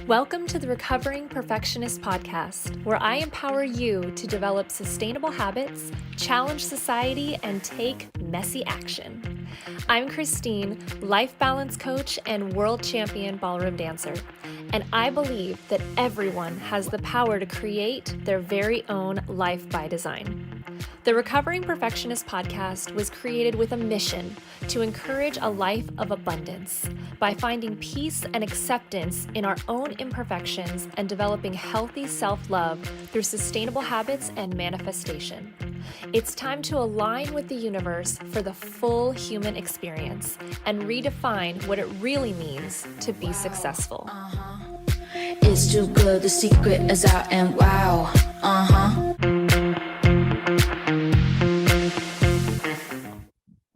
Welcome to the Recovering Perfectionist Podcast, where I empower you to develop sustainable habits, challenge society, and take messy action. I'm Christine, life balance coach and world champion ballroom dancer, and I believe that everyone has the power to create their very own life by design. The Recovering Perfectionist Podcast was created with a mission to encourage a life of abundance by finding peace and acceptance in our own imperfections and developing healthy self-love through sustainable habits and manifestation. It's time to align with the universe for the full human experience and redefine what it really means to be successful. It's too good, the secret is out and wow.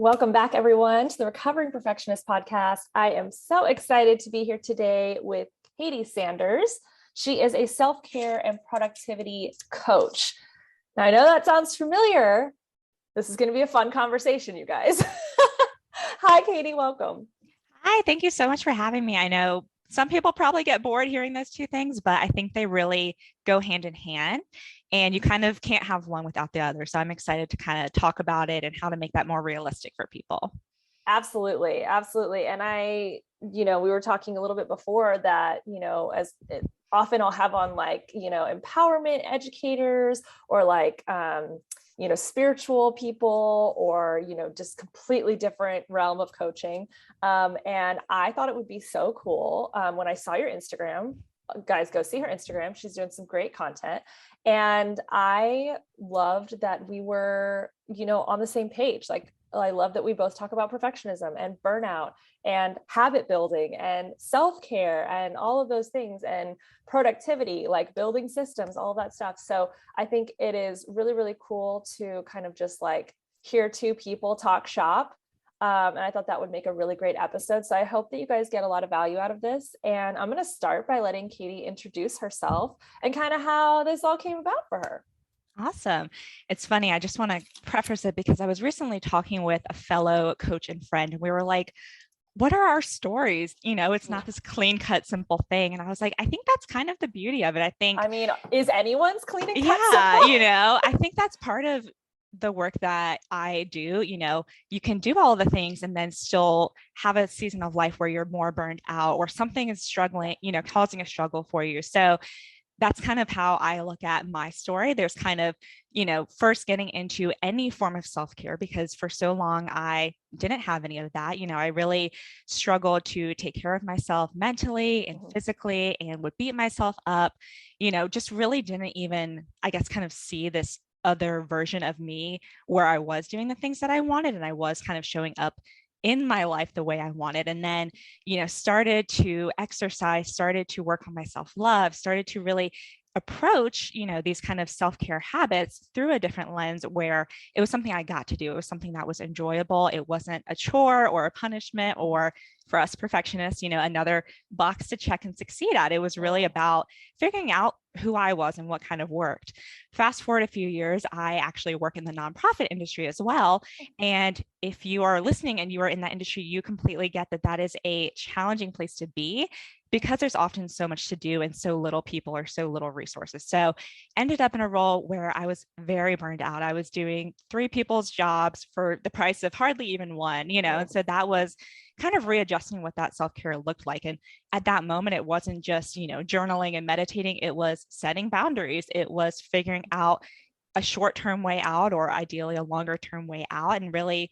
Welcome back, everyone, to the Recovering Perfectionist Podcast. I am so excited to be here today with Katie Sanders. She is a self-care and productivity coach. Now, I know that sounds familiar. This is going to be a fun conversation, you guys. Hi, Katie. Welcome. Hi, thank you so much for having me. I know some people probably get bored hearing those two things, but I think they really go hand in hand and you kind of can't have one without the other. So I'm excited to kind of talk about it and how to make that more realistic for people. Absolutely. Absolutely. And we were talking a little bit before that, as often I'll have on empowerment educators or spiritual people or, just completely different realm of coaching. And I thought it would be so cool when I saw your Instagram. Guys, go see her Instagram. She's doing some great content. And I loved that we were, on the same page. I love that we both talk about perfectionism and burnout and habit building and self-care and all of those things and productivity, like building systems, all of that stuff. So I think it is really, really cool to kind of just hear two people talk shop. And I thought that would make a really great episode. So I hope that you guys get a lot of value out of this. And I'm going to start by letting Katie introduce herself and kind of how this all came about for her. Awesome. It's funny. I just want to preface it because I was recently talking with a fellow coach and friend, and we were like, what are our stories? It's not this clean cut, simple thing. And I was like, I think that's kind of the beauty of it. Is anyone's clean and cut yeah, simple? I think that's part of the work that I do. You can do all the things and then still have a season of life where you're more burned out or something is struggling, causing a struggle for you. So that's kind of how I look at my story. There's kind of, first getting into any form of self-care because for so long I didn't have any of that. I really struggled to take care of myself mentally and physically and would beat myself up, just really didn't even, I guess, kind of see this other version of me where I was doing the things that I wanted and I was kind of showing up in my life the way I wanted. And then, started to exercise, started to work on my self-love, started to really approach, these kind of self-care habits through a different lens where it was something I got to do. It was something that was enjoyable. It wasn't a chore or a punishment or, for us perfectionists, another box to check and succeed at. It was really about figuring out who I was and what kind of worked. Fast forward a few years, I actually work in the nonprofit industry as well. And if you are listening and you are in that industry, you completely get that that is a challenging place to be because there's often so much to do and so little people or so little resources. So ended up in a role where I was very burned out. I was doing 3 people's jobs for the price of hardly even one, and so that was kind of readjusting what that self-care looked like. And at that moment, it wasn't just, journaling and meditating. It was setting boundaries. It was figuring out a short-term way out or ideally a longer-term way out and really,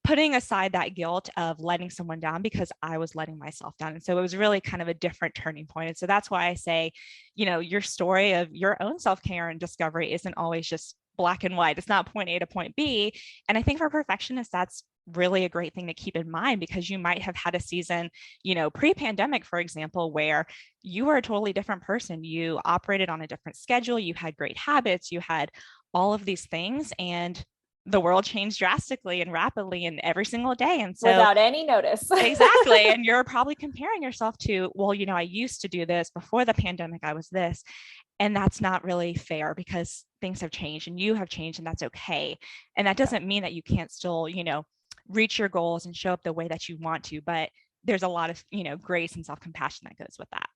putting aside that guilt of letting someone down because I was letting myself down. And so it was really kind of a different turning point. And so that's why I say, your story of your own self-care and discovery isn't always just black and white. It's not point A to point B. And I think for perfectionists, that's really a great thing to keep in mind because you might have had a season, pre-pandemic, for example, where you were a totally different person. You operated on a different schedule. You had great habits. You had all of these things and the world changed drastically and rapidly and every single day. And so without any notice. Exactly. And you're probably comparing yourself to, well, I used to do this before the pandemic, I was this. And that's not really fair because things have changed and you have changed and that's okay. And that doesn't mean that you can't still, reach your goals and show up the way that you want to, but there's a lot of, grace and self-compassion that goes with that.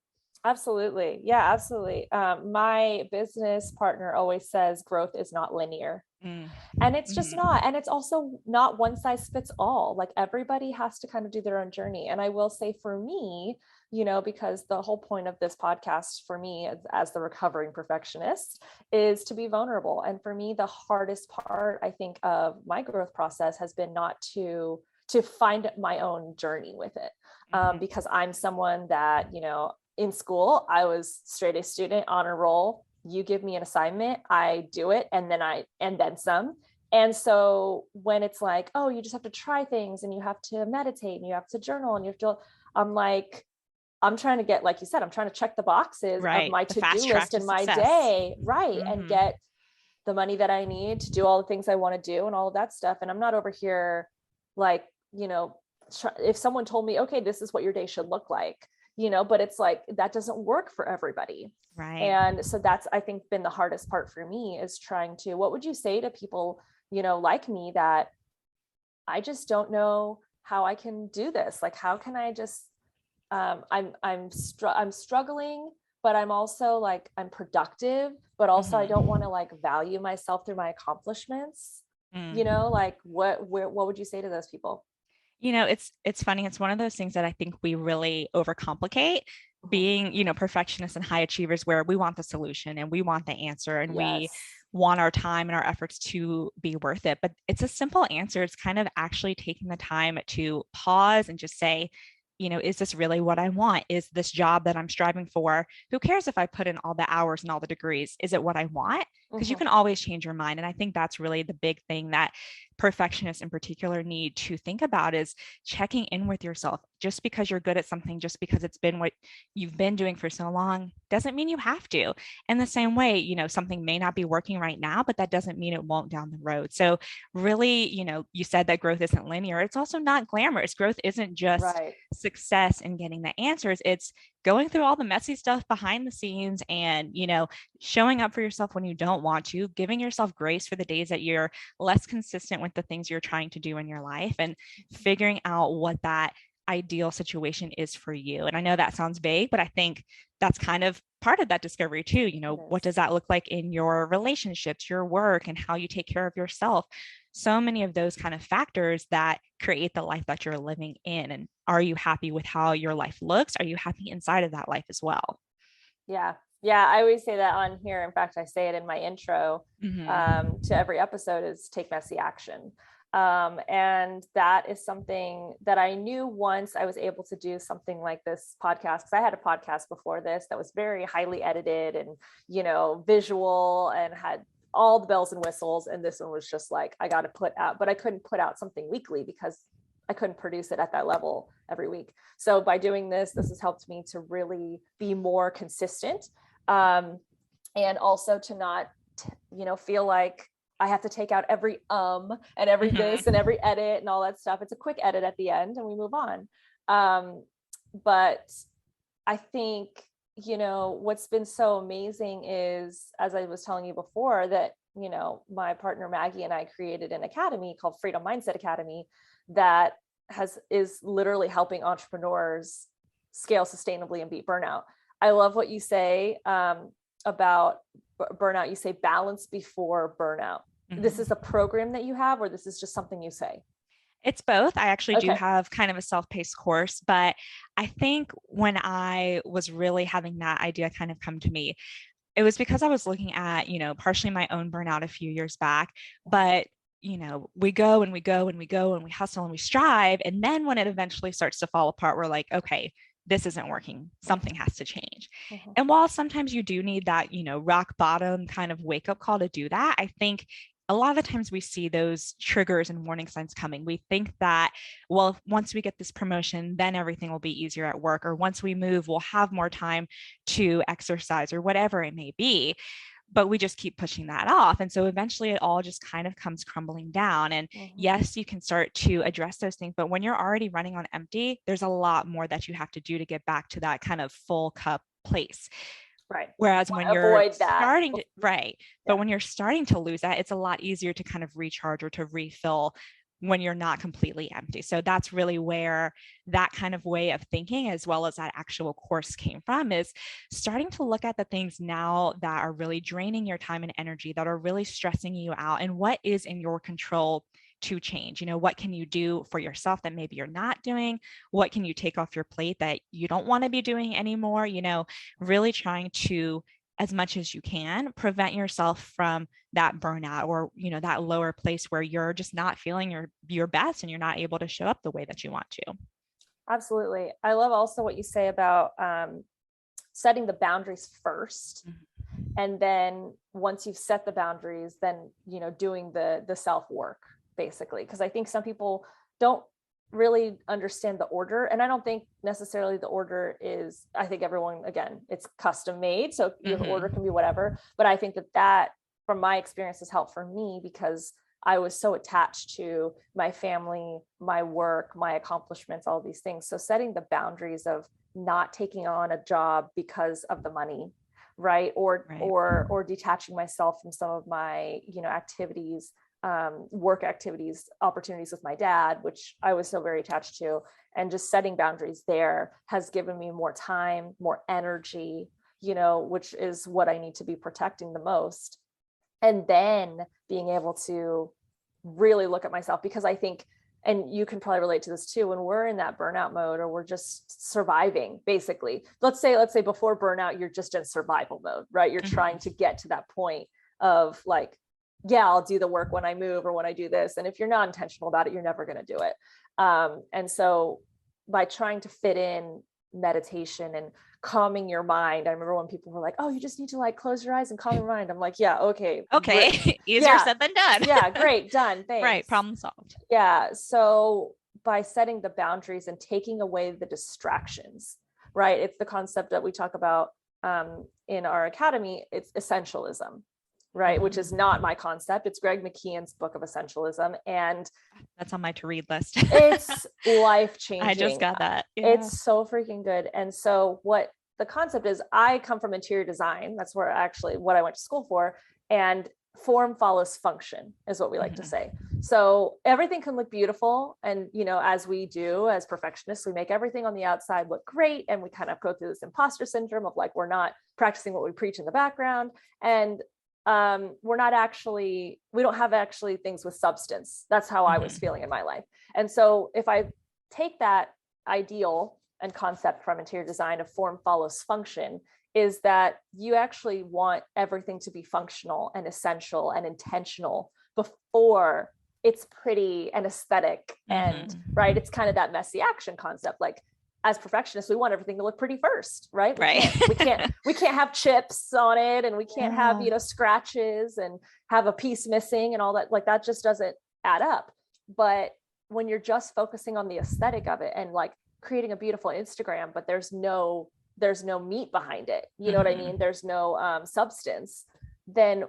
Absolutely. Yeah, absolutely. My business partner always says growth is not linear. Mm. And it's just Mhm. not. And it's also not one size fits all. Like everybody has to kind of do their own journey. And I will say for me, because the whole point of this podcast for me as the recovering perfectionist is to be vulnerable. And for me, the hardest part, I think, of my growth process has been not to find my own journey with it. Mhm. Because I'm someone that, in school, I was straight A student, honor roll. You give me an assignment, I do it, and then some. And so when it's like, oh, you just have to try things and you have to meditate and you have to journal and you have to, I'm like, I'm trying to get, like you said, I'm trying to check the boxes of Right. my The to-do fast track list to in my success. day, right? And Mhm. get the money that I need to do all the things I want to do and all of that stuff. And I'm not over here like, if someone told me, okay, this is what your day should look like, but it's like, that doesn't work for everybody. Right. And so that's, I think, been the hardest part for me is trying to, what would you say to people, like me, that I just don't know how I can do this? Like, how can I just, I'm struggling, but I'm also like, I'm productive, but also I don't want to Mhm. like value myself through my accomplishments. Mm. Like what would you say to those people? It's funny. It's one of those things that I think we really overcomplicate Mhm. being, perfectionists and high achievers where we want the solution and we want the answer and we Yes. want our time and our efforts to be worth it. But it's a simple answer. It's kind of actually taking the time to pause and just say, is this really what I want? Is this job that I'm striving for? Who cares if I put in all the hours and all the degrees? Is it what I want? Because you Mhm. can always change your mind. And I think that's really the big thing that perfectionists in particular need to think about is checking in with yourself. Just because you're good at something, just because it's been what you've been doing for so long, doesn't mean you have to. In the same way, something may not be working right now, but that doesn't mean it won't down the road. So, really, you said that growth isn't linear. It's also not glamorous. Growth isn't just Right. success and getting the answers, it's going through all the messy stuff behind the scenes and, showing up for yourself when you don't want to, giving yourself grace for the days that you're less consistent with the things you're trying to do in your life and figuring out what that ideal situation is for you. And I know that sounds vague, but I think that's kind of part of that discovery too. It What is. does that look like in your relationships, your work, and how you take care of yourself? So many of those kind of factors that create the life that you're living in. And are you happy with how your life looks? Are you happy inside of that life as well? Yeah. Yeah. I always say that on here. In fact, I say it in my intro to Mm-hmm. every episode is take messy action. And that is something that I knew once I was able to do something like this podcast, because I had a podcast before this that was very highly edited and, visual and had all the bells and whistles. And this one was just like, I got to put out, but I couldn't put out something weekly because I couldn't produce it at that level every week. So by doing this has helped me to really be more consistent, and also to not, feel like I have to take out every and every this and Mm-hmm. every edit and all that stuff. It's a quick edit at the end and we move on. But I think, what's been so amazing is, as I was telling you before, that, my partner Maggie and I created an academy called Freedom Mindset Academy that is literally helping entrepreneurs scale sustainably and beat burnout. I love what you say about burnout. You say balance before burnout. This is a Mm-hmm. program that you have, or this is just something you say? It's both. I actually do Okay. have kind of a self-paced course, but I think when I was really having that idea kind of come to me, it was because I was looking at, partially my own burnout a few years back, but we go and we go and we go and we hustle and we strive. And then when it eventually starts to fall apart, we're like, okay, this isn't working. Something has to change. Mhm. And while sometimes you do need that, rock bottom kind of wake up call to do that, I think a lot of the times we see those triggers and warning signs coming. We think that, well, once we get this promotion, then everything will be easier at work, or once we move, we'll have more time to exercise, or whatever it may be. But we just keep pushing that off. And so eventually it all just kind of comes crumbling down. And Mhm. yes, you can start to address those things, but when you're already running on empty, there's a lot more that you have to do to get back to that kind of full cup place. Right. Whereas when you're Avoid that. starting to, right, but Yeah. when you're starting to lose that, it's a lot easier to kind of recharge or to refill when you're not completely empty. So that's really where that kind of way of thinking, as well as that actual course, came from, is starting to look at the things now that are really draining your time and energy, that are really stressing you out, and what is in your control to change. What can you do for yourself that maybe you're not doing? What can you take off your plate that you don't want to be doing anymore? Really trying to, as much as you can, prevent yourself from that burnout, or, that lower place where you're just not feeling your best and you're not able to show up the way that you want to. Absolutely. I love also what you say about setting the boundaries first. And then once you've set the boundaries, then, doing the self-work, basically. Because I think some people don't really understand the order. And I don't think necessarily the order is, I think everyone, again, it's custom made. So your order can be whatever. But I think that from my experience has helped for me, because I was so attached to my family, my work, my accomplishments, all these things. So setting the boundaries of not taking on a job because of the money, right? Or detaching myself from some of my, activities, work activities, opportunities with my dad, which I was so very attached to, and just setting boundaries there has given me more time, more energy, which is what I need to be protecting the most. And then being able to really look at myself, because I think, and you can probably relate to this too, when we're in that burnout mode, or we're just surviving, basically, let's say before burnout, you're just in survival mode, right? You're trying to get to that point of like, yeah, I'll do the work when I move or when I do this. And if you're not intentional about it, you're never going to do it. And so by trying to fit in meditation and calming your mind, I remember when people were like, oh, you just need to like close your eyes and calm your mind. I'm like, yeah, okay. Easier said than done. Yeah, great, done, thanks. Right, problem solved. Yeah. So by setting the boundaries and taking away the distractions, right? It's the concept that we talk about in our academy. It's essentialism, right? Which is not my concept. It's Greg McKeown's book of essentialism. And that's on my to read list. It's life-changing. I just got that. Yeah. It's so freaking good. And so what the concept is, I come from interior design. That's what I went to school for. And form follows function is what we like to say. So everything can look beautiful. And, as we do as perfectionists, we make everything on the outside look great. And we kind of go through this imposter syndrome of like, we're not practicing what we preach in the background. And we don't have actually things with substance. That's how I was feeling in my life. And so if I take that ideal and concept from interior design of form follows function, is that you actually want everything to be functional and essential and intentional before it's pretty and aesthetic. And right, it's kind of that messy action concept. Like, as perfectionists, we want everything to look pretty first, right? We can't have chips on it, and we can't have, scratches and have a piece missing and all that. Like, that just doesn't add up. But when you're just focusing on the aesthetic of it and like creating a beautiful Instagram, but there's no meat behind it, you know what I mean? There's no substance. Then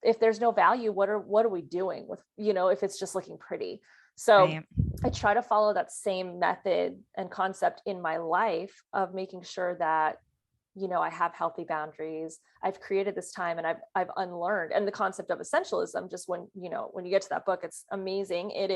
if there's no value, what are we doing with, if it's just looking pretty? So I try to follow that same method and concept in my life of making sure that, I have healthy boundaries. I've created this time and I've unlearned. And the concept of essentialism, just when you get to that book, it's amazing. It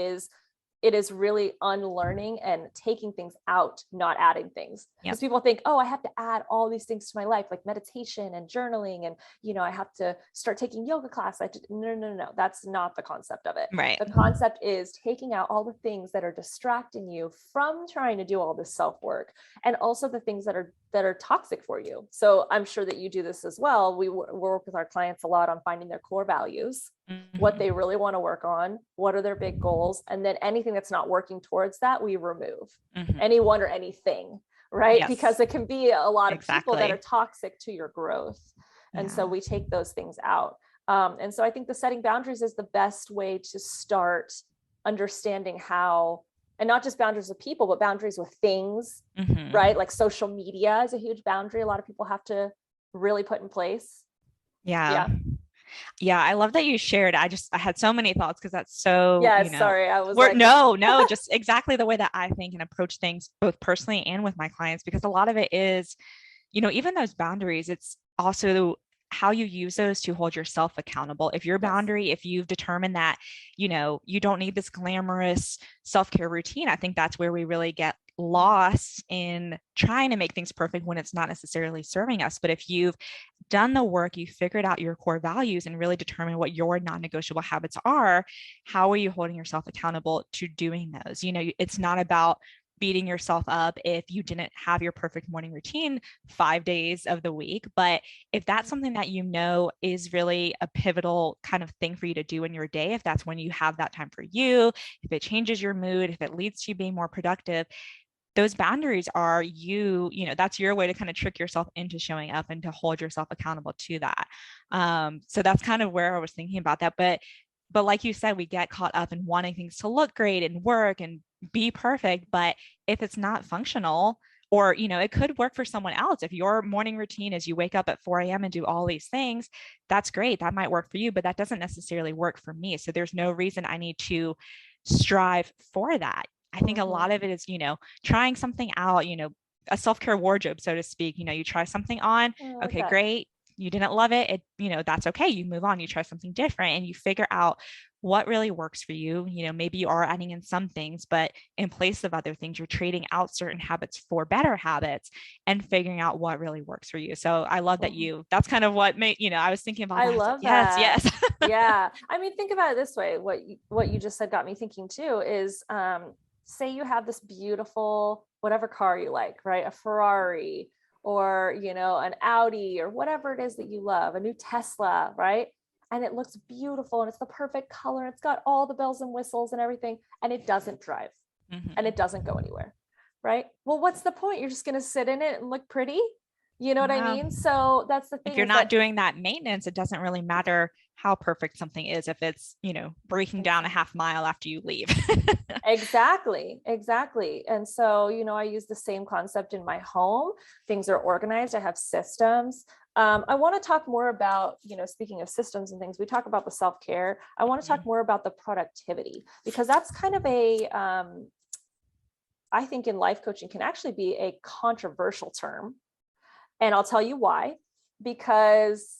is really unlearning and taking things out, not adding things. Because people think, oh, I have to add all these things to my life, like meditation and journaling. And, I have to start taking yoga class. No. That's not the concept of it. Right. The concept is taking out all the things that are distracting you from trying to do all this self-work, and also the things that are toxic for you. So I'm sure that you do this as well. We work with our clients a lot on finding their core values, what they really want to work on, what are their big goals, and then anything that's not working towards that, we remove. Anyone or anything, right? Yes. Because it can be a lot of people that are toxic to your growth. And so we take those things out. And so I think the setting boundaries is the best way to start understanding how, and not just boundaries with people, but boundaries with things, right? Like social media is a huge boundary. A lot of people have to really put in place. Yeah. I love that you shared. I had so many thoughts, because that's so, sorry. I was no, just exactly the way that I think and approach things, both personally and with my clients, because a lot of it is, even those boundaries, it's also how you use those to hold yourself accountable. If your boundary, if you've determined that, you don't need this glamorous self-care routine, I think that's where we really get lost in trying to make things perfect when it's not necessarily serving us. But if you've done the work, you figured out your core values and really determined what your non-negotiable habits are, how are you holding yourself accountable to doing those? It's not about beating yourself up if you didn't have your perfect morning routine 5 days of the week. But if that's something that is really a pivotal kind of thing for you to do in your day, if that's when you have that time for you, if it changes your mood, if it leads to you being more productive, those boundaries are that's your way to kind of trick yourself into showing up and to hold yourself accountable to that. So that's kind of where I was thinking about that. But like you said, we get caught up in wanting things to look great and work and be perfect. But if it's not functional, or, it could work for someone else. If your morning routine is you wake up at 4 a.m. and do all these things, that's great. That might work for you, but that doesn't necessarily work for me. So there's no reason I need to strive for that. I think a lot of it is, trying something out, a self-care wardrobe, so to speak. You try something on, okay, great. You didn't love it. That's okay. You move on, you try something different, and you figure out what really works for you. Maybe you are adding in some things, but in place of other things, you're trading out certain habits for better habits and figuring out what really works for you. So I love that that's kind of what made, I was thinking about. I love that. Yes. Yeah. I mean, think about it this way. What you just said got me thinking too is, say you have this beautiful, whatever car you like, right? A Ferrari or, an Audi or whatever it is that you love, a new Tesla, right? And it looks beautiful and it's the perfect color. It's got all the bells and whistles and everything, and it doesn't drive and it doesn't go anywhere, right? Well, what's the point? You're just going to sit in it and look pretty. You know what I mean? So that's the thing. If you're not doing that maintenance, it doesn't really matter how perfect something is if it's, breaking down a half mile after you leave. Exactly. And so, I use the same concept in my home. Things are organized. I have systems. I want to talk more about, speaking of systems and things, we talk about the self-care. I want to talk more about the productivity, because that's kind of I think in life coaching can actually be a controversial term. And I'll tell you why, because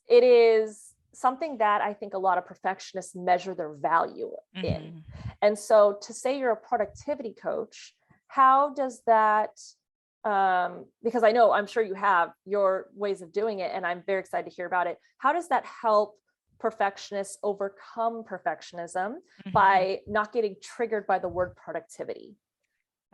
it is something that I think a lot of perfectionists measure their value in. And so to say you're a productivity coach, how does that, because I'm sure you have your ways of doing it, and I'm very excited to hear about it. How does that help perfectionists overcome perfectionism by not getting triggered by the word productivity?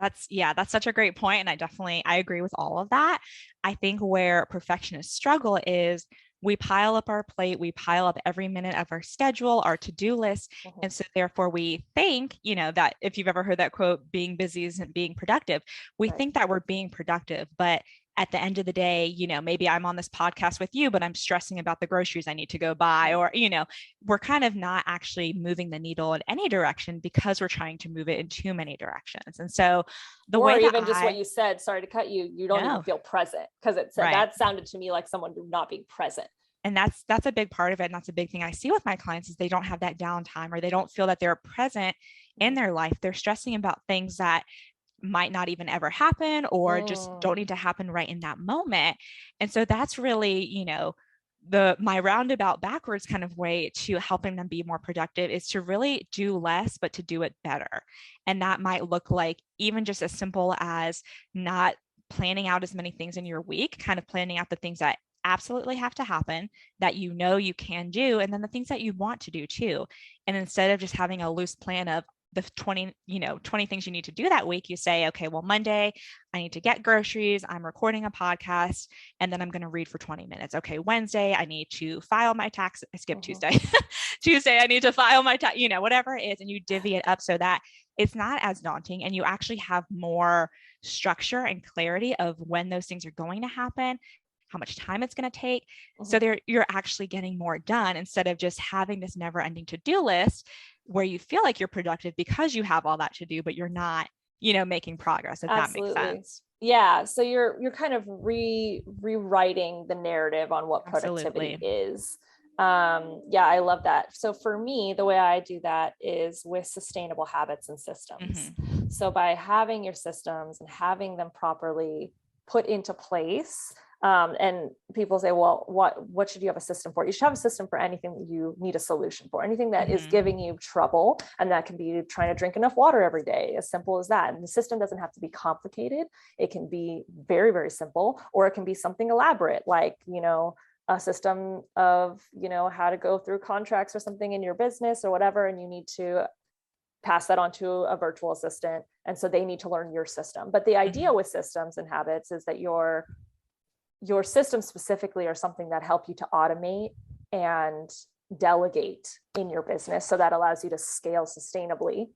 That's such a great point. And I agree with all of that. I think where perfectionists struggle is we pile up our plate, we pile up every minute of our schedule, our to-do list. And so therefore we think, that if you've ever heard that quote, being busy isn't being productive, we think that we're being productive. But at the end of the day, maybe I'm on this podcast with you, but I'm stressing about the groceries I need to go buy, or, we're kind of not actually moving the needle in any direction because we're trying to move it in too many directions. And so just what you said, sorry to cut you, you don't even feel present, because that sounded to me like someone not being present. And that's a big part of it. And that's a big thing I see with my clients is they don't have that downtime, or they don't feel that they're present in their life. They're stressing about things that might not even ever happen, or just don't need to happen right in that moment. And so that's really, my roundabout backwards kind of way to helping them be more productive is to really do less, but to do it better. And that might look like even just as simple as not planning out as many things in your week, kind of planning out the things that absolutely have to happen that you can do, and then the things that you want to do too. And instead of just having a loose plan of the 20 things you need to do that week, you say, okay, well, Monday, I need to get groceries. I'm recording a podcast, and then I'm going to read for 20 minutes. Okay. Wednesday, I need to file my tax. I skipped Tuesday. Tuesday, I need to file my tax, whatever it is. And you divvy it up so that it's not as daunting, and you actually have more structure and clarity of when those things are going to happen, how much time it's going to take. So you're actually getting more done, instead of just having this never ending to-do list where you feel like you're productive because you have all that to do, but you're not, making progress, if Absolutely. that makes sense. Yeah. So you're kind of rewriting the narrative on what productivity is. I love that. So for me, the way I do that is with sustainable habits and systems. So by having your systems and having them properly put into place, And people say, well, what should you have a system for? You should have a system for anything that you need a solution for, anything that is giving you trouble. And that can be trying to drink enough water every day, as simple as that. And the system doesn't have to be complicated. It can be very, very simple, or it can be something elaborate, like, a system of, how to go through contracts or something in your business or whatever. And you need to pass that on to a virtual assistant. And so they need to learn your system. But the idea with systems and habits is that your systems specifically are something that help you to automate and delegate in your business. So that allows you to scale sustainably.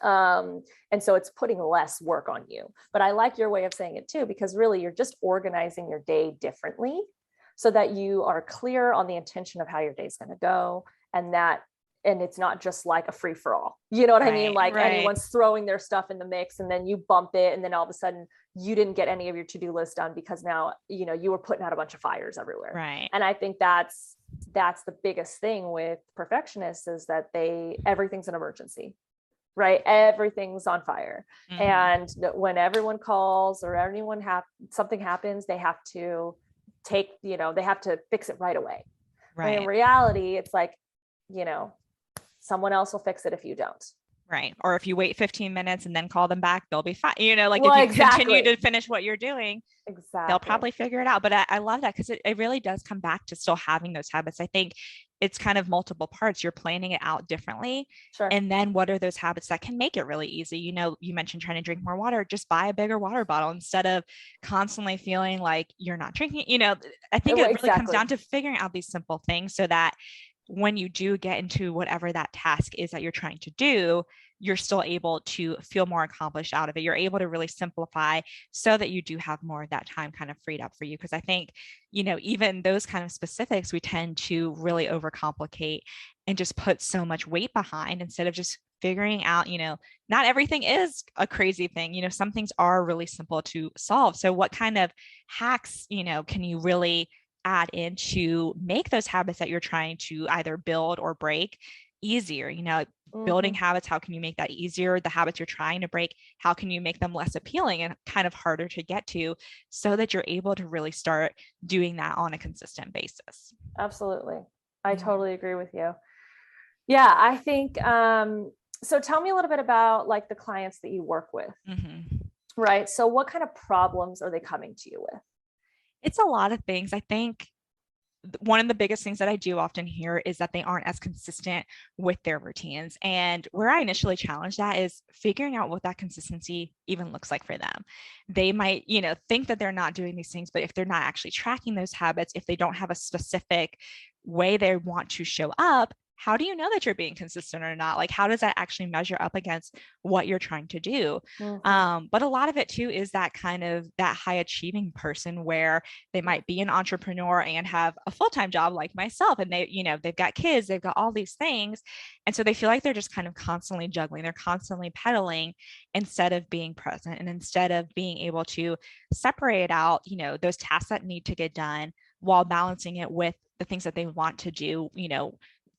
And so it's putting less work on you. But I like your way of saying it too, because really you're just organizing your day differently so that you are clear on the intention of how your day is going to go. And it's not just like a free for all. You know what I mean? Like anyone's throwing their stuff in the mix and then you bump it. And then all of a sudden you didn't get any of your to-do list done because now, you were putting out a bunch of fires everywhere. Right. And I think that's the biggest thing with perfectionists, is that everything's an emergency, right? Everything's on fire. And when everyone calls or something happens, they have to they have to fix it right away. Right. In reality, it's like, someone else will fix it if you don't. Right. Or if you wait 15 minutes and then call them back, they'll be fine. If you continue to finish what you're doing, they'll probably figure it out. But I love that, because it really does come back to still having those habits. I think it's kind of multiple parts. You're planning it out differently. Sure. And then what are those habits that can make it really easy? You mentioned trying to drink more water. Just buy a bigger water bottle instead of constantly feeling like you're not drinking. I think it really comes down to figuring out these simple things so that when you do get into whatever that task is that you're trying to do, you're still able to feel more accomplished out of it. You're able to really simplify so that you do have more of that time kind of freed up for you. Because I think, even those kind of specifics, we tend to really overcomplicate and just put so much weight behind instead of just figuring out, not everything is a crazy thing. Some things are really simple to solve. So what kind of hacks, can you really add in to make those habits that you're trying to either build or break easier? Building habits, how can you make that easier? The habits you're trying to break, how can you make them less appealing and kind of harder to get to, so that you're able to really start doing that on a consistent basis? Absolutely. I totally agree with you. Yeah, I think, so tell me a little bit about like the clients that you work with, right? So what kind of problems are they coming to you with? It's a lot of things. I think one of the biggest things that I do often hear is that they aren't as consistent with their routines. And where I initially challenge that is figuring out what that consistency even looks like for them. They might, think that they're not doing these things, but if they're not actually tracking those habits, if they don't have a specific way they want to show up, how do you know that you're being consistent or not? Like, how does that actually measure up against what you're trying to do? But a lot of it too is that kind of that high achieving person where they might be an entrepreneur and have a full-time job like myself. And they've got kids, they've got all these things. And so they feel like they're just kind of constantly juggling. They're constantly pedaling instead of being present, and instead of being able to separate out, those tasks that need to get done while balancing it with the things that they want to do,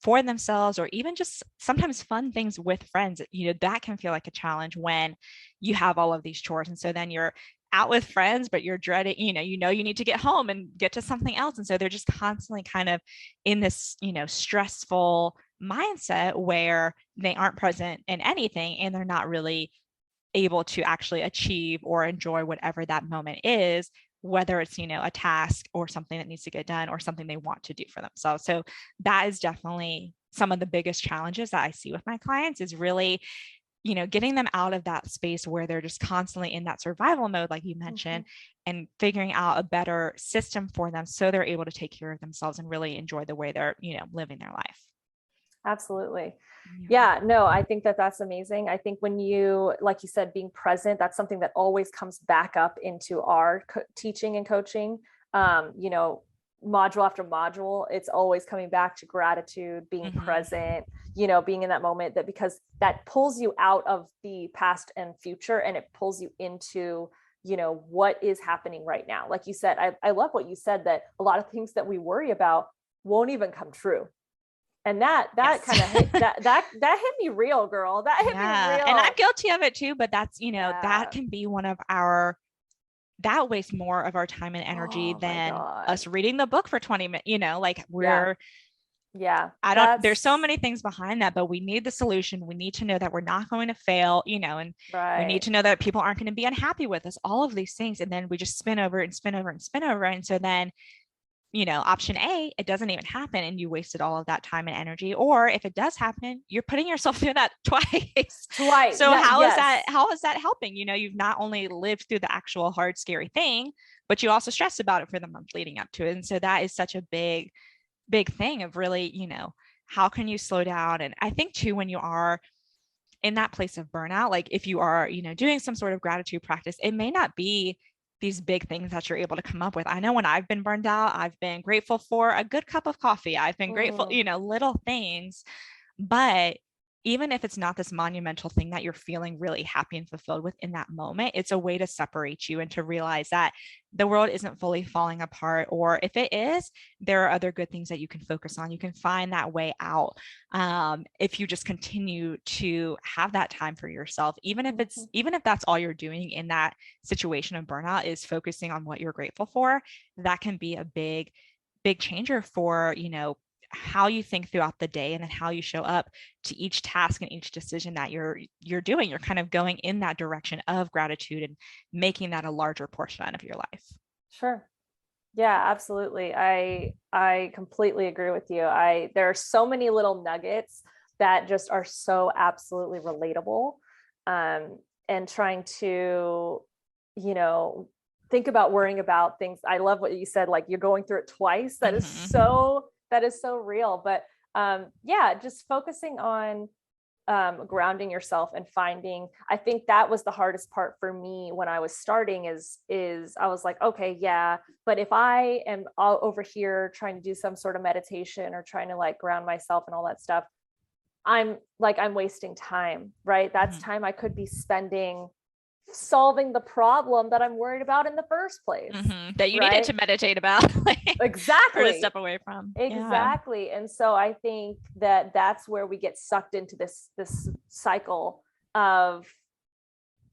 for themselves, or even just sometimes fun things with friends. That can feel like a challenge when you have all of these chores. And so then you're out with friends, but you're dreading, you need to get home and get to something else. And so they're just constantly kind of in this, stressful mindset where they aren't present in anything, and they're not really able to actually achieve or enjoy whatever that moment is, whether it's, a task or something that needs to get done or something they want to do for themselves. So that is definitely some of the biggest challenges that I see with my clients, is really, getting them out of that space where they're just constantly in that survival mode, like you mentioned, and figuring out a better system for them so they're able to take care of themselves and really enjoy the way they're, living their life. Absolutely. Yeah, no, I think that that's amazing. I think when you, like you said, being present, that's something that always comes back up into our teaching and coaching, module after module. It's always coming back to gratitude, being present, being in that moment, that because that pulls you out of the past and future, and it pulls you into, what is happening right now. Like you said, I love what you said, that a lot of things that we worry about won't even come true. And that yes. kind of hit that hit me real, girl. That hit me real. And I'm guilty of it too, but that's, that can be one of our that wastes more of our time and energy Oh my than God. us reading the book for 20 minutes, like Yeah. there's so many things behind that, but we need the solution. We need to know that we're not going to fail, and we need to know that people aren't going to be unhappy with us, all of these things. And then we just spin over and spin over and spin over. And so then, option A, it doesn't even happen and you wasted all of that time and energy. Or if it does happen, you're putting yourself through that twice. So how is that helping? You've not only lived through the actual hard, scary thing, but you also stressed about it for the month leading up to it. And so that is such a big thing of really, how can you slow down? And I think too, when you are in that place of burnout, like if you are, doing some sort of gratitude practice, it may not be these big things that you're able to come up with. I know when I've been burned out, I've been grateful for a good cup of coffee. I've been grateful, little things. But even if it's not this monumental thing that you're feeling really happy and fulfilled with in that moment, it's a way to separate you and to realize that the world isn't fully falling apart. Or if it is, there are other good things that you can focus on. You can find that way out. If you just continue to have that time for yourself, even if that's all you're doing in that situation of burnout is focusing on what you're grateful for, that can be a big changer for, how you think throughout the day and then how you show up to each task and each decision that you're doing. You're kind of going in that direction of gratitude and making that a larger portion of your life. Sure. Yeah, absolutely. I completely agree with you. There are so many little nuggets that just are so absolutely relatable. And trying to, think about worrying about things. I love what you said, like you're going through it twice. That is so real. But just focusing on grounding yourself and finding, I think that was the hardest part for me when I was starting is I was like, okay, yeah, but if I am all over here trying to do some sort of meditation or trying to like ground myself and all that stuff, I'm wasting time, right? That's time I could be spending solving the problem that I'm worried about in the first place, that you needed to meditate about. Exactly. Or to step away from. Exactly. Yeah. And so I think that's where we get sucked into this cycle of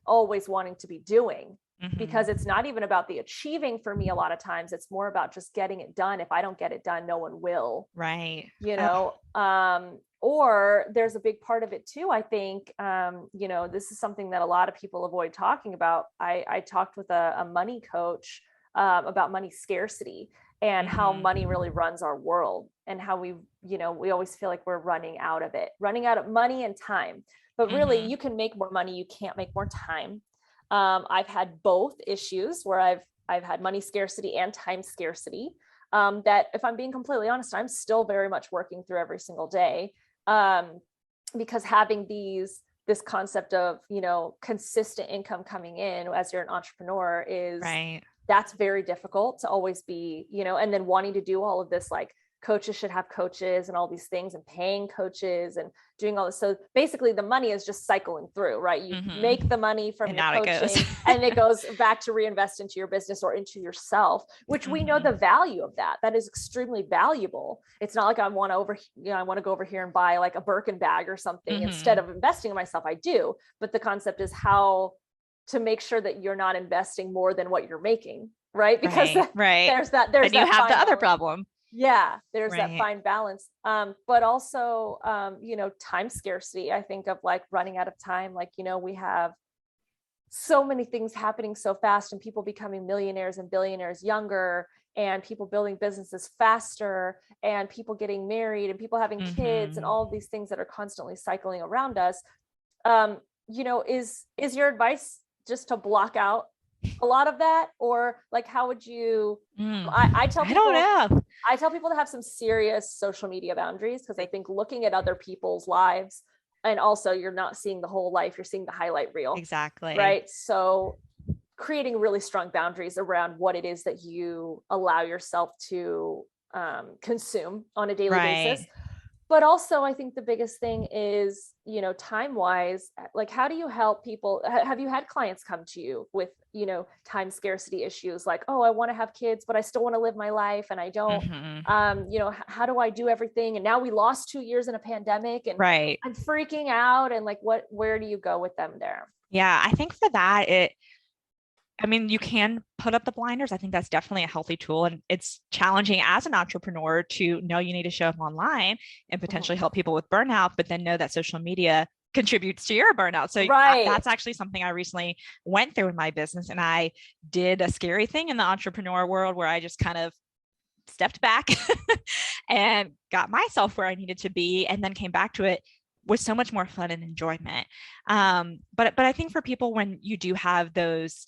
always wanting to be doing, because it's not even about the achieving for me. A lot of times it's more about just getting it done. If I don't get it done, no one will. Right. Or there's a big part of it too. I think, this is something that a lot of people avoid talking about. I talked with a money coach about money scarcity and how money really runs our world, and how we always feel like we're running out of money and time. But really, you can make more money. You can't make more time. I've had both issues where I've had money scarcity and time scarcity. That, if I'm being completely honest, I'm still very much working through every single day. Because having this concept of, consistent income coming in as you're an entrepreneur that's very difficult to always be, and then wanting to do all of this, like coaches should have coaches and all these things, and paying coaches and doing all this. So basically the money is just cycling through, right? You make the money from your coaching and it goes back to reinvest into your business or into yourself, which we know the value of that. That is extremely valuable. It's not like I want to go over here and buy like a Birkin bag or something instead of investing in myself. I do. But the concept is how to make sure that you're not investing more than what you're making, right? Because there's that you have the other problem. Yeah, there's that fine balance. But also, time scarcity. I think of like running out of time. Like, we have so many things happening so fast, and people becoming millionaires and billionaires younger, and people building businesses faster, and people getting married, and people having kids, and all of these things that are constantly cycling around us. Is your advice just to block out a lot of that, or like how would you I tell people, I don't know. I tell people to have some serious social media boundaries, because I think looking at other people's lives, and also you're not seeing the whole life, you're seeing the highlight reel. Exactly. Right. So creating really strong boundaries around what it is that you allow yourself to consume on a daily basis. But also, I think the biggest thing is, time wise, like, how do you help people? Have you had clients come to you with, time scarcity issues? Like, oh, I want to have kids, but I still want to live my life, and I don't, how do I do everything? And now we lost 2 years in a pandemic, and I'm freaking out. And like, where do you go with them there? Yeah, I think for that, I mean, you can put up the blinders. I think that's definitely a healthy tool. And it's challenging as an entrepreneur to know you need to show up online and potentially help people with burnout, but then know that social media contributes to your burnout. So Right. that's actually something I recently went through in my business. And I did a scary thing in the entrepreneur world where I just kind of stepped back and got myself where I needed to be, and then came back to it with so much more fun and enjoyment. But I think for people, when you do have those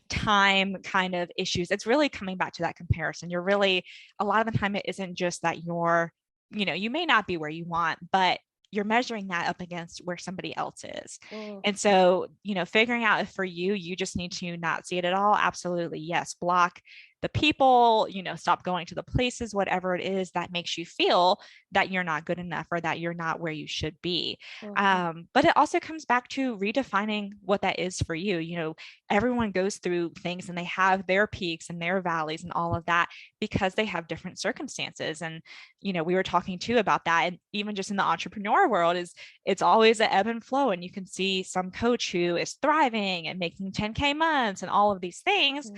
time kind of issues, it's really coming back to that comparison. You're really, a lot of the time, it isn't just that you're, you may not be where you want, but you're measuring that up against where somebody else is. And so, figuring out if for you, you just need to not see it at all. Absolutely. Yes. Block the people, stop going to the places, whatever it is that makes you feel that you're not good enough or that you're not where you should be. But it also comes back to redefining what that is for you. Everyone goes through things and they have their peaks and their valleys and all of that because they have different circumstances. And, we were talking too about that. And even just in the entrepreneur world, it's always an ebb and flow. And you can see some coach who is thriving and making 10K months and all of these things,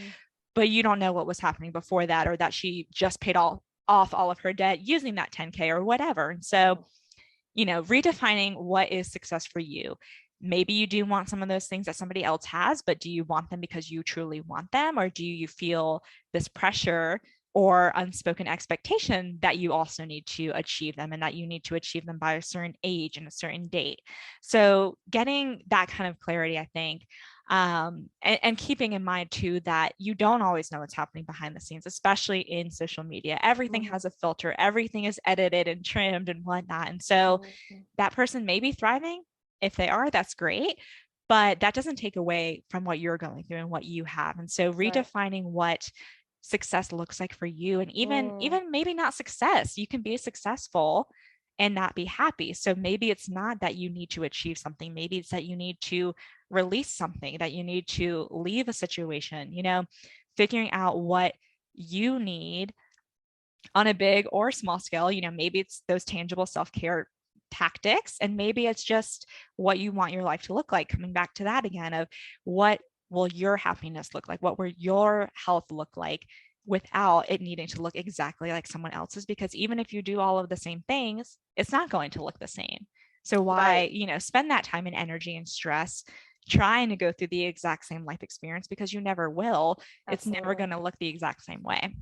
but you don't know what was happening before that, or that she just paid off all of her debt using that 10K or whatever. And so, redefining what is success for you. Maybe you do want some of those things that somebody else has, but do you want them because you truly want them? Or do you feel this pressure or unspoken expectation that you also need to achieve them, and that you need to achieve them by a certain age and a certain date? So getting that kind of clarity, I think, and keeping in mind too, that you don't always know what's happening behind the scenes, especially in social media. Everything has a filter, everything is edited and trimmed and whatnot. And so that person may be thriving. If they are, that's great, but that doesn't take away from what you're going through and what you have. And so redefining what success looks like for you, and even maybe not success, you can be successful and not be happy. So maybe it's not that you need to achieve something. Maybe it's that you need to release something, that you need to leave a situation, figuring out what you need on a big or small scale. Maybe it's those tangible self-care tactics, and maybe it's just what you want your life to look like. Coming back to that again, of what will your happiness look like? What will your health look like without it needing to look exactly like someone else's? Because even if you do all of the same things, it's not going to look the same. So why, spend that time and energy and stress trying to go through the exact same life experience, because you never will. It's never going to look the exact same way.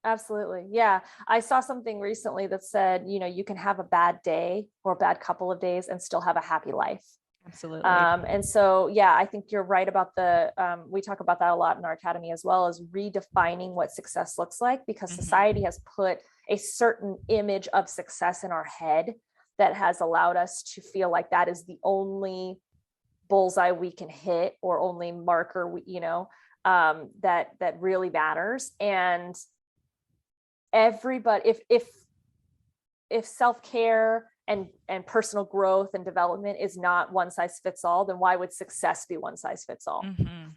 Absolutely. Yeah. I saw something recently that said, you can have a bad day or a bad couple of days and still have a happy life. Absolutely. And so, I think you're right about we talk about that a lot in our academy, as well as redefining what success looks like, because society has put a certain image of success in our head that has allowed us to feel like that is the only bullseye we can hit, or only marker, that really matters. And everybody, if self-care and personal growth and development is not one size fits all, then why would success be one size fits all?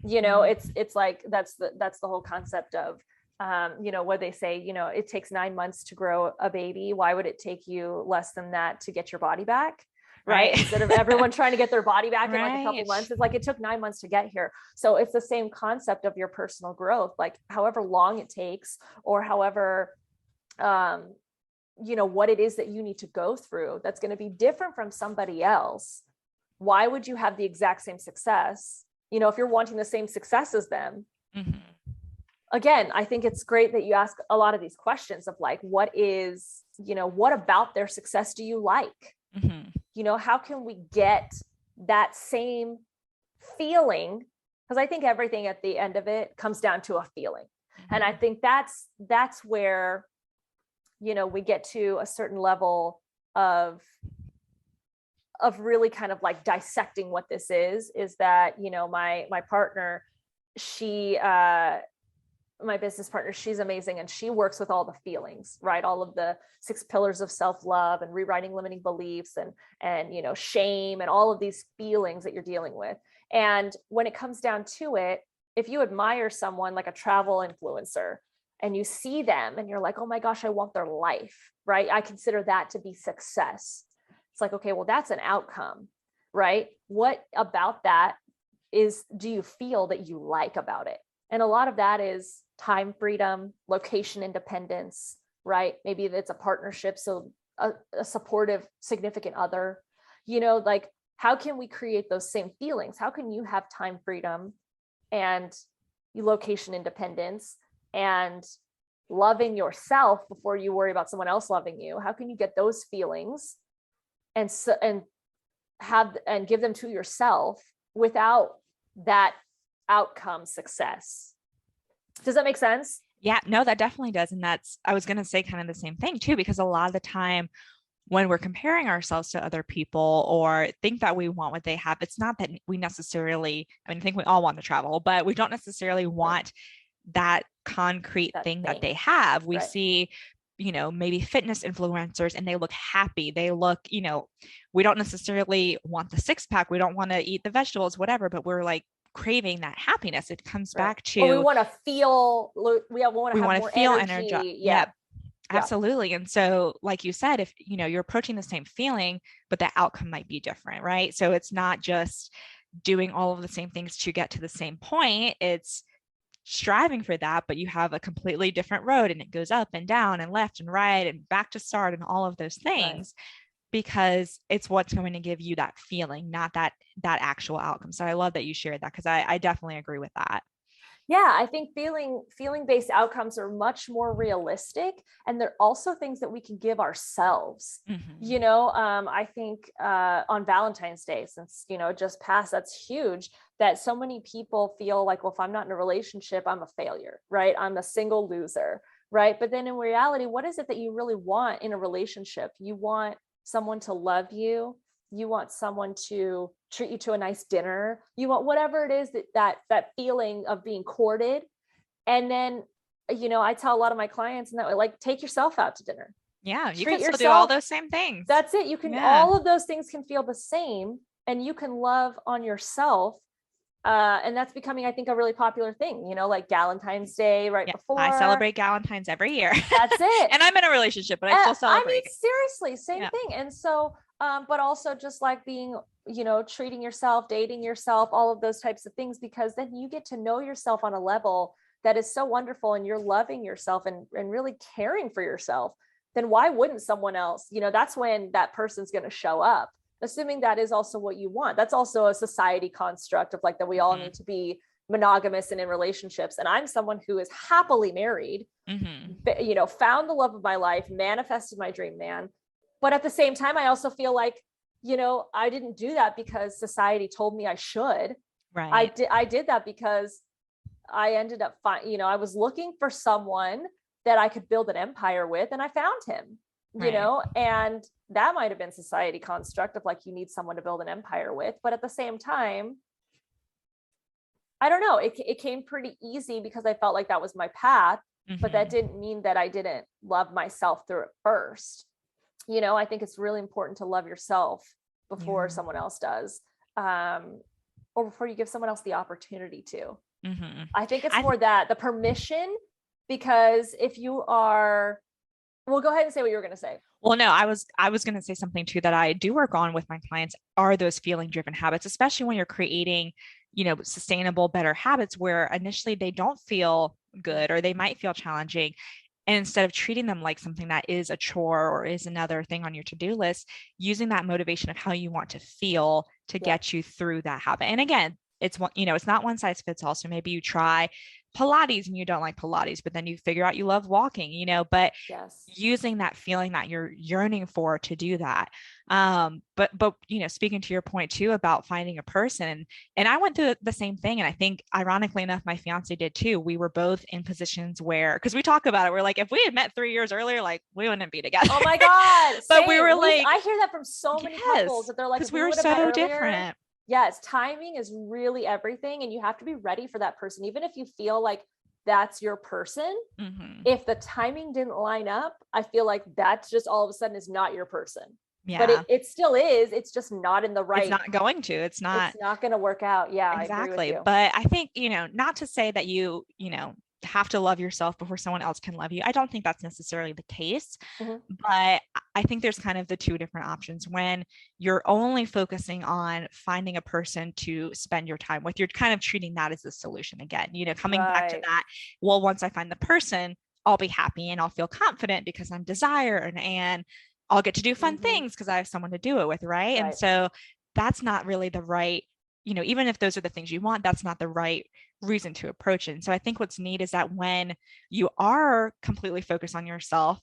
It's like, that's the whole concept of, what they say, it takes 9 months to grow a baby. Why would it take you less than that to get your body back? Right. Instead of everyone trying to get their body back in like a couple months, it's like, it took 9 months to get here. So it's the same concept of your personal growth, like however long it takes, or however, what it is that you need to go through, that's going to be different from somebody else. Why would you have the exact same success? If you're wanting the same success as them. Again, I think it's great that you ask a lot of these questions of like, what about their success do you like? How can we get that same feeling? Because I think everything at the end of it comes down to a feeling. And I think that's where, we get to a certain level of really kind of like dissecting what this is that, my partner, my business partner, she's amazing. And she works with all the feelings, right? All of the 6 pillars of self-love and rewriting limiting beliefs and shame and all of these feelings that you're dealing with. And when it comes down to it, if you admire someone like a travel influencer and you see them and you're like, oh my gosh, I want their life, right? I consider that to be success. It's like, okay, well, that's an outcome, right? What about that do you feel that you like about it? And a lot of that is time freedom, location independence, right? Maybe it's a partnership. So a supportive significant other, like how can we create those same feelings? How can you have time freedom and location independence and loving yourself before you worry about someone else loving you? How can you get those feelings and give them to yourself without that outcome success? Does that make sense? Yeah, no, that definitely does. And I was going to say kind of the same thing too, because a lot of the time when we're comparing ourselves to other people or think that we want what they have, it's not that we necessarily, I think we all want to travel, but we don't necessarily want that concrete thing that they have. We see, maybe fitness influencers and they look happy. They look, we don't necessarily want the six pack. We don't want to eat the vegetables, whatever, but we're like craving that happiness. It comes back to, we want to feel, we want to have more feel energy. Yeah. Absolutely. And so, like you said, if, you're approaching the same feeling, but the outcome might be different, right? So it's not just doing all of the same things to get to the same point. It's striving for that, but you have a completely different road and it goes up and down and left and right and back to start and all of those things, because it's what's going to give you that feeling, not that actual outcome. So I love that you shared that, because I definitely agree with that. Yeah, I think feeling-based outcomes are much more realistic, and they're also things that we can give ourselves. I think on Valentine's Day, since just passed, that's huge, that so many people feel like, well, if I'm not in a relationship, I'm a failure, right? I'm a single loser, right? But then in reality, what is it that you really want in a relationship? You want someone to love you. You want someone to treat you to a nice dinner. You want whatever it is that feeling of being courted. And then, I tell a lot of my clients and that way, like, take yourself out to dinner. Yeah. You can still do all those same things. That's it. You can, all of those things can feel the same, and you can love on yourself. And that's becoming, I think, a really popular thing, like Valentine's Day before. I celebrate Valentine's every year. That's it. And I'm in a relationship, but I still celebrate. Seriously, same thing. And so, but also just like being, treating yourself, dating yourself, all of those types of things, because then you get to know yourself on a level that is so wonderful, and you're loving yourself and really caring for yourself. Then why wouldn't someone else, that's when that person's going to show up, assuming that is also what you want. That's also a society construct of like that we all need to be monogamous and in relationships. And I'm someone who is happily married, found the love of my life, manifested my dream man. But at the same time, I also feel like, I didn't do that because society told me I should. Right. I did that because I ended up I was looking for someone that I could build an empire with, and I found him, and that might have been society construct of like, you need someone to build an empire with. But at the same time, I don't know, it came pretty easy because I felt like that was my path, but that didn't mean that I didn't love myself through it first. I think it's really important to love yourself before someone else does, or before you give someone else the opportunity to. I think it's more that the permission, because if you are, well, go ahead and say what you were going to say. Well, no, I was going to say something too that I do work on with my clients are those feeling driven habits, especially when you're creating, sustainable, better habits where initially they don't feel good or they might feel challenging. And instead of treating them like something that is a chore or is another thing on your to-do list, using that motivation of how you want to feel to get you through that habit. And again, it's not one size fits all. So maybe you try Pilates and you don't like Pilates, but then you figure out you love walking, but using that feeling that you're yearning for to do that. But speaking to your point too about finding a person, and I went through the same thing. And I think ironically enough, my fiance did too. We were both in positions where, because we talk about it, we're like, if we had met 3 years earlier, like we wouldn't be together. Oh my God. But we were like, I hear that from so many couples that they're like, because we were so different. Yes, timing is really everything, and you have to be ready for that person. Even if you feel like that's your person, if the timing didn't line up, I feel like that's just all of a sudden is not your person. Yeah. But it still is. It's just not in the right. It's not going to. It's not going to work out. Yeah, exactly. I agree with you. But I think, not to say that you have to love yourself before someone else can love you. I don't think that's necessarily the case. But I think there's kind of the two different options. When you're only focusing on finding a person to spend your time with, you're kind of treating that as a solution again, coming back to that. Well, once I find the person, I'll be happy and I'll feel confident because I'm desired, and I'll get to do fun things because I have someone to do it with. Right. And so that's not really the right, even if those are the things you want, that's not the right reason to approach it. And so I think what's neat is that when you are completely focused on yourself,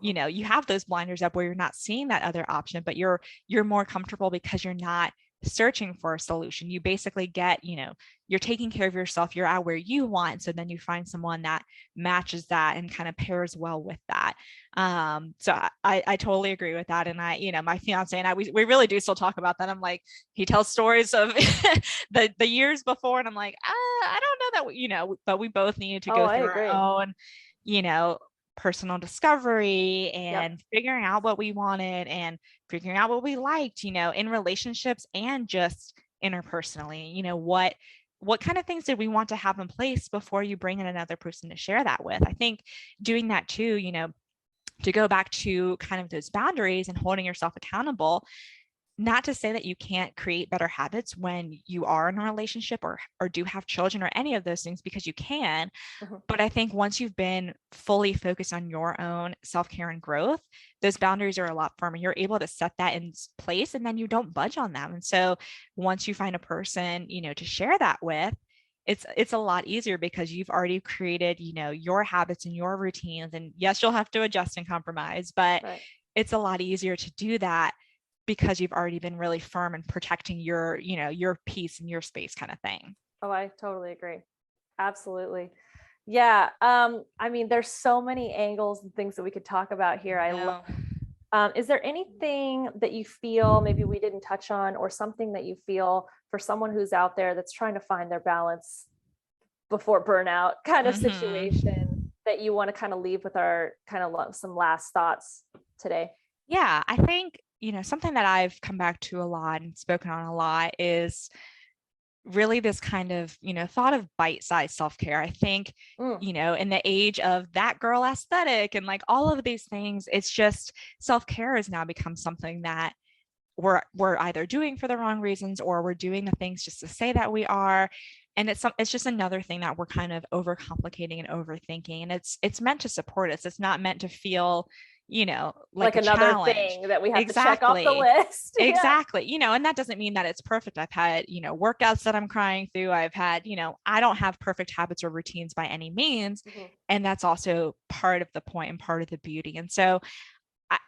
you have those blinders up where you're not seeing that other option, but you're more comfortable because you're not searching for a solution. You basically get, you're taking care of yourself, you're at where you want. So then you find someone that matches that and kind of pairs well with that. So I totally agree with that. And my fiance and I, we really do still talk about that. I'm like, he tells stories of the years before, and I'm like, I don't know that, but we both needed to go through our own, personal discovery and figuring out what we wanted and figuring out what we liked, in relationships and just interpersonally, what kind of things did we want to have in place before you bring in another person to share that with? I think doing that too, to go back to kind of those boundaries and holding yourself accountable. Not to say that you can't create better habits when you are in a relationship or do have children or any of those things, because you can. But I think once you've been fully focused on your own self-care and growth, those boundaries are a lot firmer. You're able to set that in place and then you don't budge on them. And so once you find a person, to share that with, it's a lot easier because you've already created, your habits and your routines. And yes, you'll have to adjust and compromise, but it's a lot easier to do that because you've already been really firm in protecting your, your peace and your space kind of thing. Oh, I totally agree. Absolutely. Yeah. I mean, there's so many angles and things that we could talk about here. I love. Is there anything that you feel maybe we didn't touch on, or something that you feel for someone who's out there that's trying to find their balance before burnout kind of situation, that you want to kind of leave with our kind of some last thoughts today? Yeah, I think, something that I've come back to a lot and spoken on a lot is really this kind of, thought of bite-sized self-care. I think, in the age of that girl aesthetic and like all of these things, it's just self-care has now become something that we're either doing for the wrong reasons, or we're doing the things just to say that we are. And it's just another thing that we're kind of overcomplicating and overthinking. And it's meant to support us. It's not meant to feel, like another challenge. Thing that we have to check off the list. Exactly. And that doesn't mean that it's perfect. I've had, workouts that I'm crying through. I've had, I don't have perfect habits or routines by any means. And that's also part of the point and part of the beauty. And so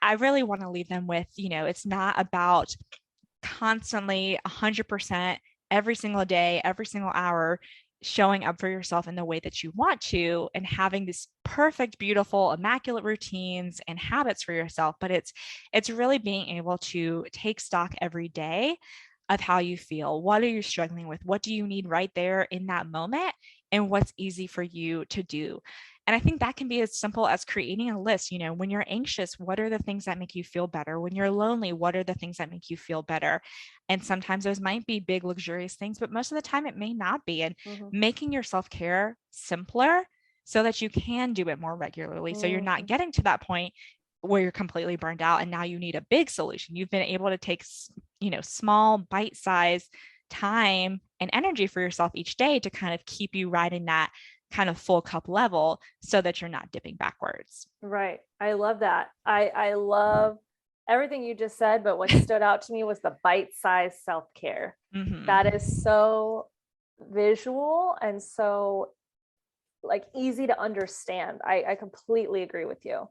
I really want to leave them with, it's not about constantly 100% every single day, every single hour, showing up for yourself in the way that you want to and having this perfect, beautiful, immaculate routines and habits for yourself. But it's really being able to take stock every day of how you feel. What are you struggling with? What do you need right there in that moment? And what's easy for you to do? And I think that can be as simple as creating a list. When you're anxious, what are the things that make you feel better? When you're lonely, what are the things that make you feel better? And sometimes those might be big, luxurious things, but most of the time it may not be. And making your self-care simpler so that you can do it more regularly. So you're not getting to that point where you're completely burned out and now you need a big solution. You've been able to take, small bite-sized time and energy for yourself each day to kind of keep you riding that kind of full cup level so that you're not dipping backwards. Right. I love that. I love everything you just said, but what stood out to me was the bite-sized self-care. That is so visual and so like easy to understand. I completely agree with you.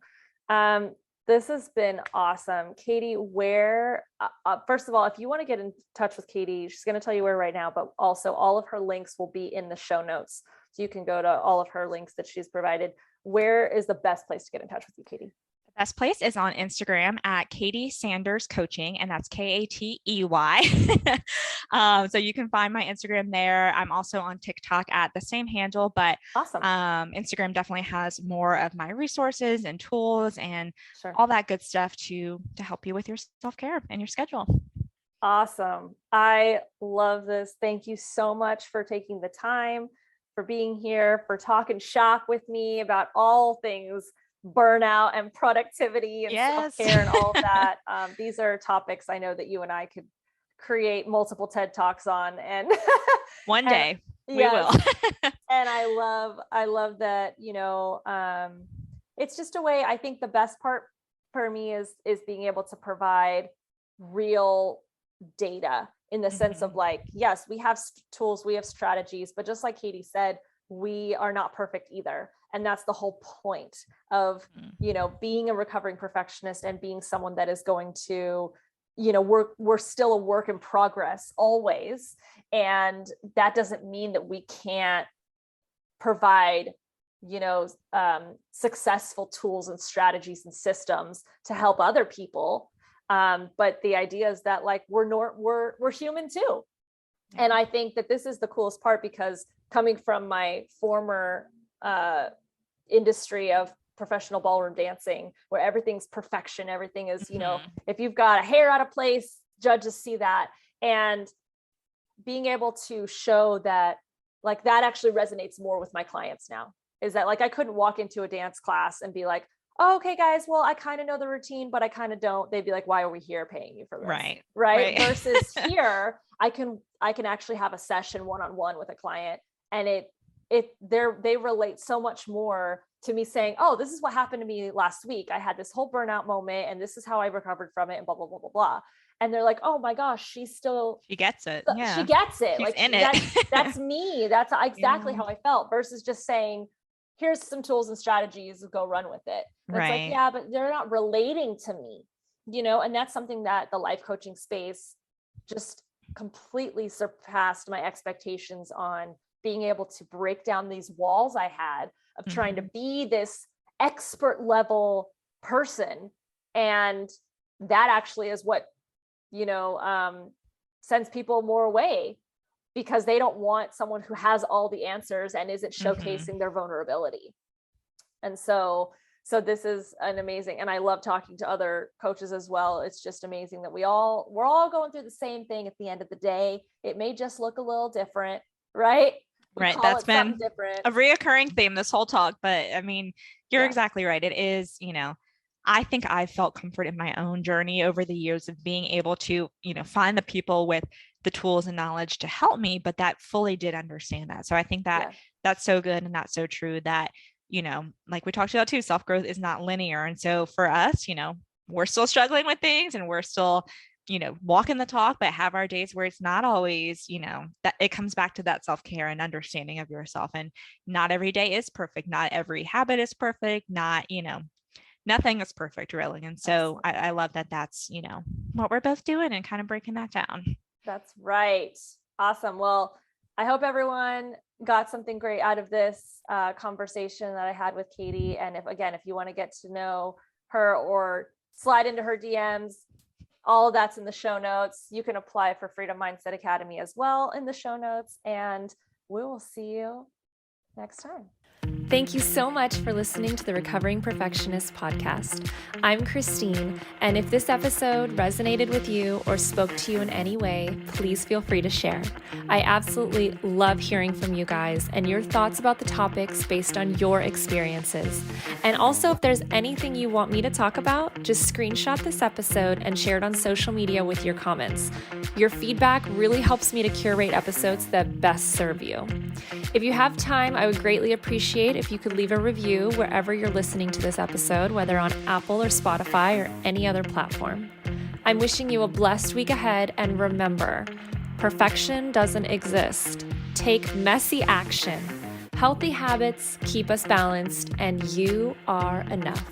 This has been awesome. Katie, where, first of all, if you want to get in touch with Katie, she's going to tell you where right now, but also all of her links will be in the show notes. So you can go to all of her links that she's provided. Where is the best place to get in touch with you, Katie? The best place is on Instagram at Katie Sanders Coaching, and that's Katey. So you can find my Instagram there. I'm also on TikTok at the same handle, but awesome. Instagram definitely has more of my resources and tools and all that good stuff to help you with your self-care and your schedule. Awesome. I love this. Thank you so much for taking the time, for being here, for talking shop with me about all things burnout and productivity and Yes. self-care and all of that. These are topics I know that you and I could create multiple TED Talks on, and One day we will. And I love that, it's just a way. I think the best part for me is being able to provide real data in the sense of like, yes, we have tools, we have strategies, but just like Katie said, we are not perfect either. And that's the whole point of, being a recovering perfectionist and being someone that is going to, we're still a work in progress always. And that doesn't mean that we can't provide, successful tools and strategies and systems to help other people. But the idea is that like, we're human too. And I think that this is the coolest part, because coming from my former industry of professional ballroom dancing, where everything's perfection, everything is, if you've got a hair out of place, judges see that. And being able to show that, like, that actually resonates more with my clients now, is that like, I couldn't walk into a dance class and be like, oh, okay, guys, well, I kind of know the routine, but I kind of don't. They'd be like, why are we here paying you for this? Right. Versus here, I can actually have a session one-on-one with a client, and they relate so much more to me saying, oh, this is what happened to me last week. I had this whole burnout moment, and this is how I recovered from it, and blah, blah, blah, blah, blah. And they're like, oh my gosh, she gets it. Yeah. She gets it. She's like in it. That's me. That's exactly how I felt, versus just saying, here's some tools and strategies, go run with it. And it's like, yeah, but they're not relating to me, and that's something that the life coaching space just completely surpassed my expectations on, being able to break down these walls I had of trying to be this expert level person. And that actually is what, sends people more away, because they don't want someone who has all the answers and isn't showcasing their vulnerability. And so this is an amazing, and I love talking to other coaches as well. It's just amazing that we're all going through the same thing at the end of the day. It may just look a little different, right? Right. That's been a reoccurring theme this whole talk, but I mean, you're exactly right. It is, I think I felt comfort in my own journey over the years of being able to, find the people with the tools and knowledge to help me, but that fully did understand that. So I think that that's so good. And that's so true that, like we talked about too, self-growth is not linear. And so for us, we're still struggling with things, and we're still, walking the talk, but have our days where it's not always, that it comes back to that self-care and understanding of yourself. And not every day is perfect. Not every habit is perfect. Not, nothing is perfect really. And so I love that that's, what we're both doing and kind of breaking that down. That's right. Awesome. Well, I hope everyone got something great out of this conversation that I had with Katie. And if you want to get to know her or slide into her DMs, all of that's in the show notes. You can apply for Freedom Mindset Academy as well in the show notes, and we will see you next time. Thank you so much for listening to the Recovering Perfectionist Podcast. I'm Christine, and if this episode resonated with you or spoke to you in any way, please feel free to share. I absolutely love hearing from you guys and your thoughts about the topics based on your experiences. And also, if there's anything you want me to talk about, just screenshot this episode and share it on social media with your comments. Your feedback really helps me to curate episodes that best serve you. If you have time, I would greatly appreciate if you could leave a review wherever you're listening to this episode, whether on Apple or Spotify or any other platform. I'm wishing you a blessed week ahead, and remember, perfection doesn't exist. Take messy action. Healthy habits keep us balanced, and you are enough.